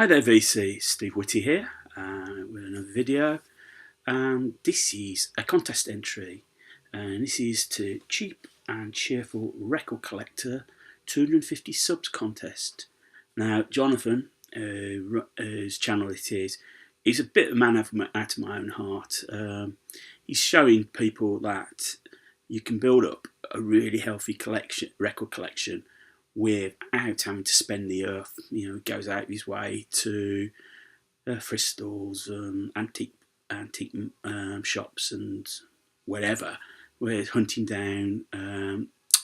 Hi there VC, Steve Whitty here with another video. This is a contest entry and this is to Cheap and Cheerful Record Collector 250 subs contest. Now Jonathan, whose channel it is, he's a bit of a man out of my own heart. He's showing people that you can build up a really healthy record collection without having to spend the earth. You know, goes out of his way to thrift stores, antique shops and whatever, where he's hunting down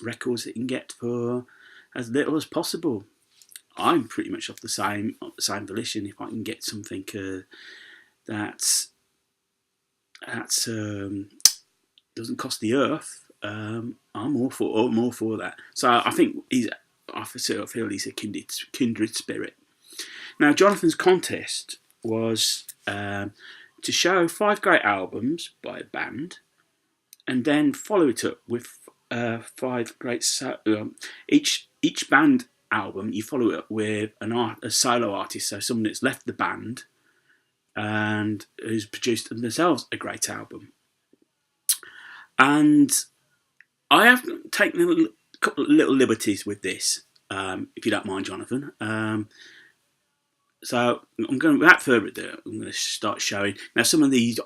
records that you can get for as little as possible. I'm pretty much off the same volition. If I can get something that doesn't cost the earth, I'm all for that. So I think I feel he's a kindred spirit. Now, Jonathan's contest was to show 5 great albums by a band, and then follow it up with 5 great each band album. You follow it up with a solo artist, so someone that's left the band and who's produced themselves a great album. And I have taken a couple of little liberties with this, if you don't mind, Jonathan. So I'm going, without further ado, I'm going to start showing. Now, some of these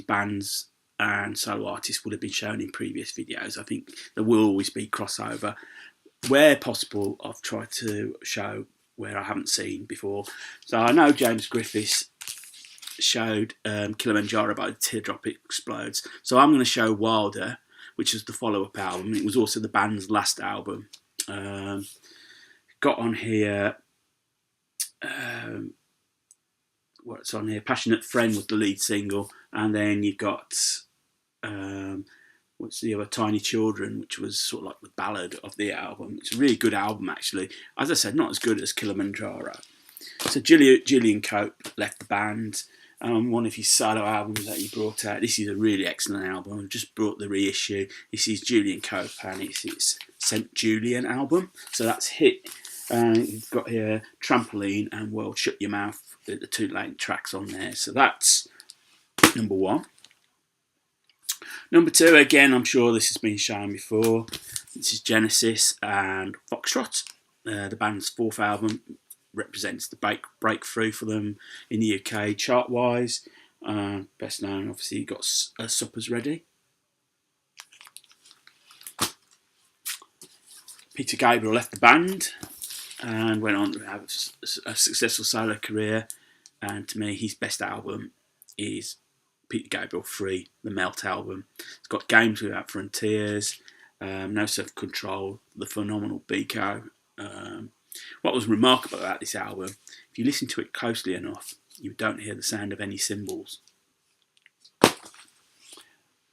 bands and solo artists would have been shown in previous videos. I think there will always be crossover. Where possible, I've tried to show where I haven't seen before. So I know James Griffiths showed Kilimanjaro by the Teardrop Explodes. So I'm going to show Wilder, which is the follow-up album. It was also the band's last album. Got on here, what's on here? Passionate Friend was the lead single, and then you've got what's the other? Tiny Children, which was sort of like the ballad of the album. It's a really good album, actually. As I said, not as good as Kilimanjaro. So Gillian Cope left the band. One of his solo albums that he brought out. This is a really excellent album. I've just brought the reissue. This is Julian Cope, and it's St. Julian album. So that's hit. You've got here Trampoline and World Shut Your Mouth, the 2 late tracks on there. So that's number 1. Number 2, again, I'm sure this has been shown before. This is Genesis and Foxtrot. The band's 4th album. Represents the breakthrough for them in the UK chart-wise. Best known, obviously, you got Suppers Ready. Peter Gabriel left the band and went on to have a successful solo career. And to me, his best album is Peter Gabriel 3, the Melt album. It's got Games Without Frontiers, No Self-Control, the phenomenal Biko. What was remarkable about this album, if you listen to it closely enough, you don't hear the sound of any cymbals.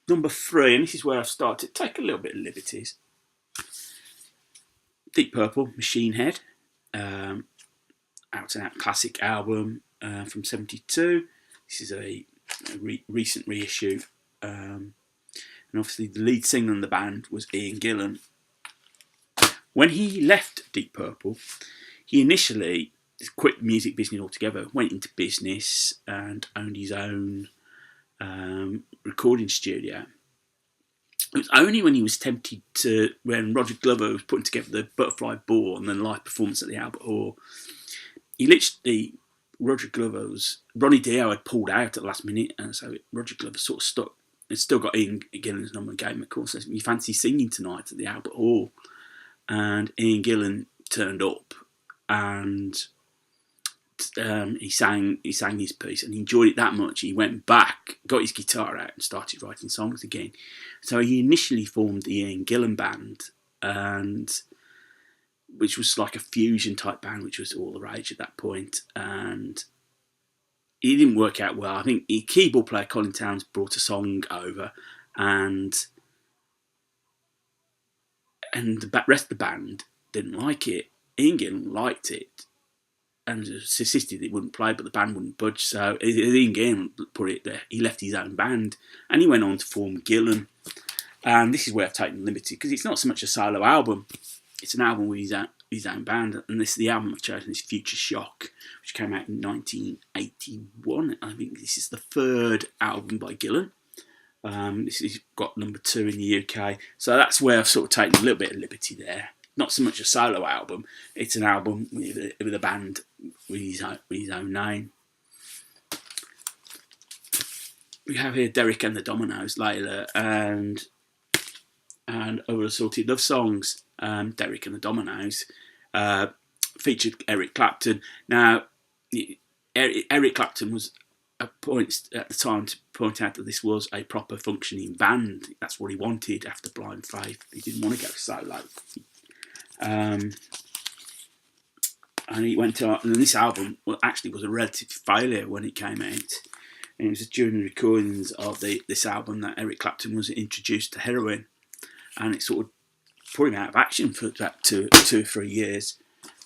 Number 3, and this is where I've started to take a little bit of liberties. Deep Purple, Machine Head, out and out classic album from '72. This is a recent reissue, and obviously the lead singer in the band was Ian Gillan. When he left Deep Purple, he initially quit the music business altogether, went into business and owned his own recording studio. It was only when he was tempted to, when Roger Glover was putting together the Butterfly Ball and then live performance at the Albert Hall, he literally, Ronnie Dio had pulled out at the last minute, and so Roger Glover sort of stuck. It's still got Ian Gillan's number and gave him a call, says, "You fancy singing tonight at the Albert Hall?" And Ian Gillan turned up, and he sang his piece, and he enjoyed it that much. He went back, got his guitar out, and started writing songs again. So he initially formed the Ian Gillan Band, which was like a fusion type band, which was all the rage at that point. And it didn't work out well. I think the keyboard player Colin Towns brought a song over, and the rest of the band didn't like it. Ian Gillan liked it and insisted it wouldn't play, but the band wouldn't budge. So Ian Gillan put it there. He left his own band and he went on to form Gillan. And this is where I've taken liberty, because it's not so much a solo album. It's an album with his his own band. And the album I've chosen is Future Shock, which came out in 1981. I think this is the third album by Gillan. This has got number 2 in the UK, so that's where I've sort of taken a little bit of liberty there. Not so much a solo album; it's an album with a band with his own name. We have here Derek and the Dominoes, Layla, and Other Assorted Love Songs. Derek and the Dominoes featured Eric Clapton. Now, Eric Clapton was a point at the time to point out that this was a proper functioning band. That's what he wanted after Blind Faith. He didn't want to go solo. And he went on, and this album actually was a relative failure when it came out. And it was during the recordings of this album that Eric Clapton was introduced to heroin, and it sort of put him out of action for about two or 3 years.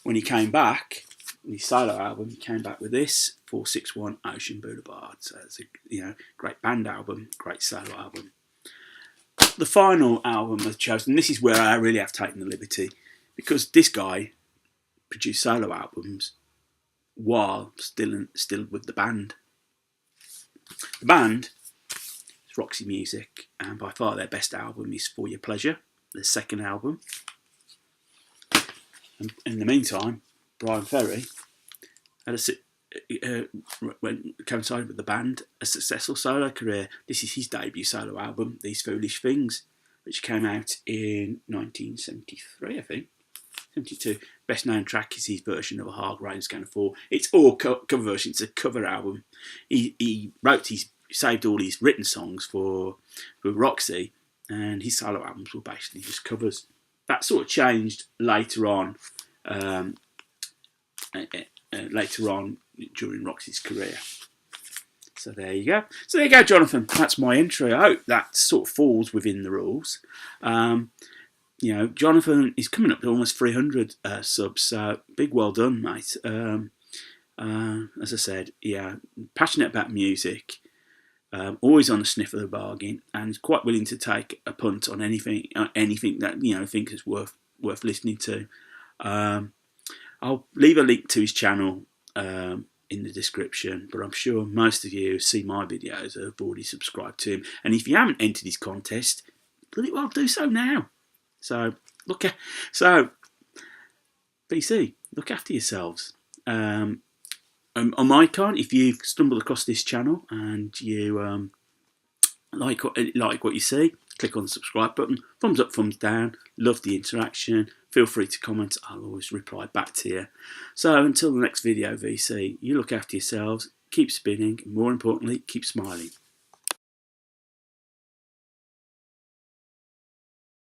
When he came back, his solo album, he came back with this 461 Ocean Boulevard. So it's a great band album, great solo album. The final album I've chosen, this is where I really have taken the liberty, because this guy produced solo albums while still with the band. The band is Roxy Music, and by far their best album is For Your Pleasure, their second album. And in the meantime, Brian Ferry had coincided with the band a successful solo career. This is his debut solo album, These Foolish Things, which came out in 1973, I think. 72. Best known track is his version of A Hard Rain's Gonna Fall. It's all cover version. It's a cover album. He saved all his written songs for Roxy, and his solo albums were basically just covers. That sort of changed later on. Later on during Roxy's career. So there you go. So there you go, Jonathan. That's my entry. I hope that sort of falls within the rules. Jonathan is coming up to almost 300 subs, so big well done, mate. As I said, passionate about music, always on the sniff of the bargain, and quite willing to take a punt on anything that think is worth listening to. I'll leave a link to his channel in the description, but I'm sure most of you who see my videos have already subscribed to him. And if you haven't entered his contest, bloody well do so now. So BC, look after yourselves. On my account, if you've stumbled across this channel and you like what you see, click on the subscribe button. Thumbs up, thumbs down. Love the interaction. Feel free to comment. I'll always reply back to you. So until the next video, VC, you look after yourselves, keep spinning, and more importantly, keep smiling.